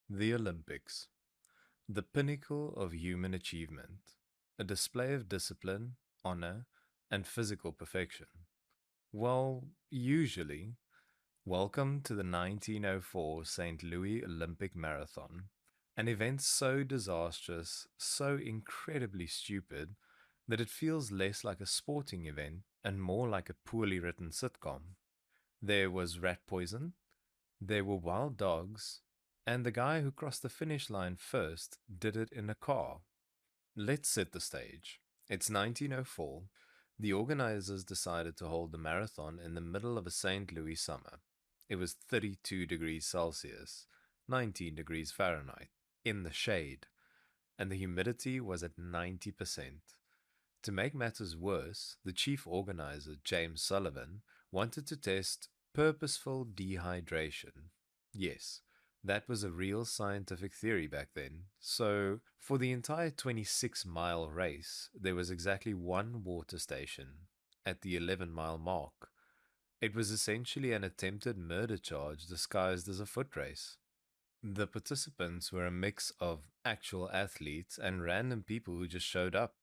The Olympics, the pinnacle of human achievement, a display of discipline, honor, and physical perfection. Well, usually, welcome to the 1904 St. Louis Olympic Marathon, an event so disastrous, so incredibly stupid, that it feels less like a sporting event and more like a poorly written sitcom. There was rat poison, there were wild dogs, and the guy who crossed the finish line first did it in a car. Let's set the stage. It's 1904. The organizers decided to hold the marathon in the middle of a St. Louis summer. It was 32 degrees Celsius, 19 degrees Fahrenheit, in the shade, and the humidity was at 90%. To make matters worse, the chief organizer, James Sullivan, wanted to test purposeful dehydration. Yes, that was a real scientific theory back then. So, for the entire 26-mile race, there was exactly one water station at the 11-mile mark. It was essentially an attempted murder charge disguised as a foot race. The participants were a mix of actual athletes and random people who just showed up.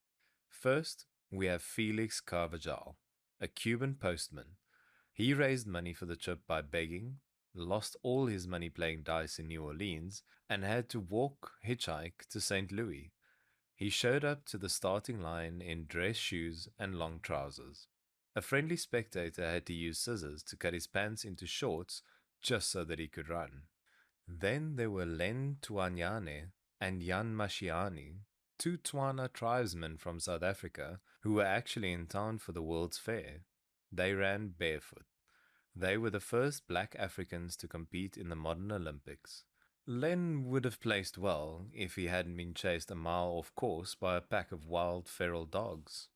First, we have Felix Carvajal, a Cuban postman. He raised money for the trip by begging, lost all his money playing dice in New Orleans, and had to walk hitchhike to St. Louis. He showed up to the starting line in dress shoes and long trousers. A friendly spectator had to use scissors to cut his pants into shorts just so that he could run. Then there were Len Tuanyane and Jan Mashiani, two Tswana tribesmen from South Africa who were actually in town for the World's Fair. They ran barefoot. They were the first black Africans to compete in the modern Olympics. Len would have placed well if he hadn't been chased a mile off course by a pack of wild feral dogs.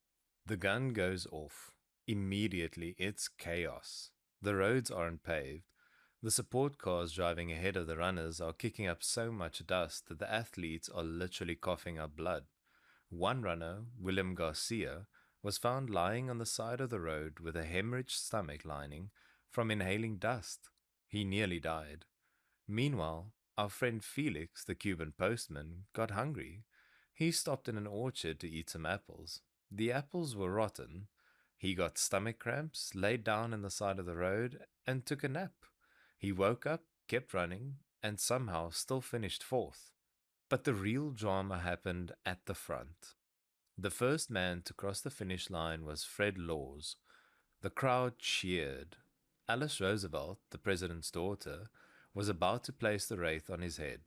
The gun goes off. Immediately, it's chaos. The roads aren't paved. The support cars driving ahead of the runners are kicking up so much dust that the athletes are literally coughing up blood. One runner, Willem Garcia, was found lying on the side of the road with a hemorrhaged stomach lining from inhaling dust. He nearly died. Meanwhile, our friend Felix, the Cuban postman, got hungry. He stopped in an orchard to eat some apples. The apples were rotten. He got stomach cramps, laid down in the side of the road, and took a nap. He woke up, kept running, and somehow still finished fourth. But the real drama happened at the front. The first man to cross the finish line was Fred Laws. The crowd cheered. Alice Roosevelt, the president's daughter, was about to place the wreath on his head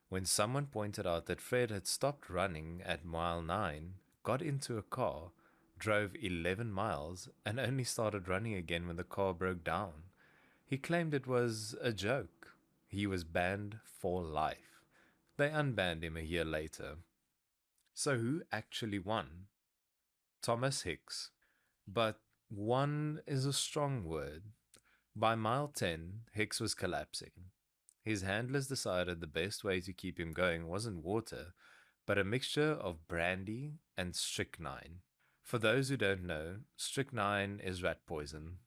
when someone pointed out that Fred had stopped running at mile 9, got into a car, drove 11 miles, and only started running again when the car broke down. He claimed it was a joke. He was banned for life. They unbanned him a year later. So who actually won? Thomas Hicks. But one is a strong word. By mile 10, Hicks was collapsing. His handlers decided the best way to keep him going wasn't water, but a mixture of brandy and strychnine. For those who don't know, strychnine is rat poison.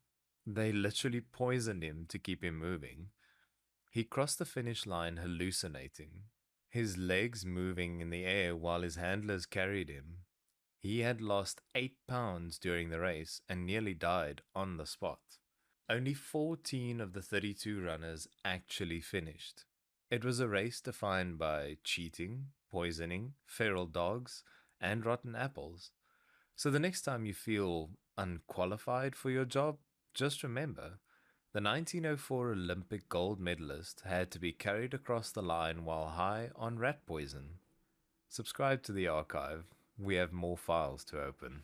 They literally poisoned him to keep him moving. He crossed the finish line hallucinating, his legs moving in the air while his handlers carried him. He had lost 8 pounds during the race and nearly died on the spot. Only 14 of the 32 runners actually finished. It was a race defined by cheating, poisoning, feral dogs, and rotten apples. So the next time you feel unqualified for your job, just remember the 1904 Olympic gold medalist had to be carried across the line while high on rat poison. Subscribe to the archive. We have more files to open.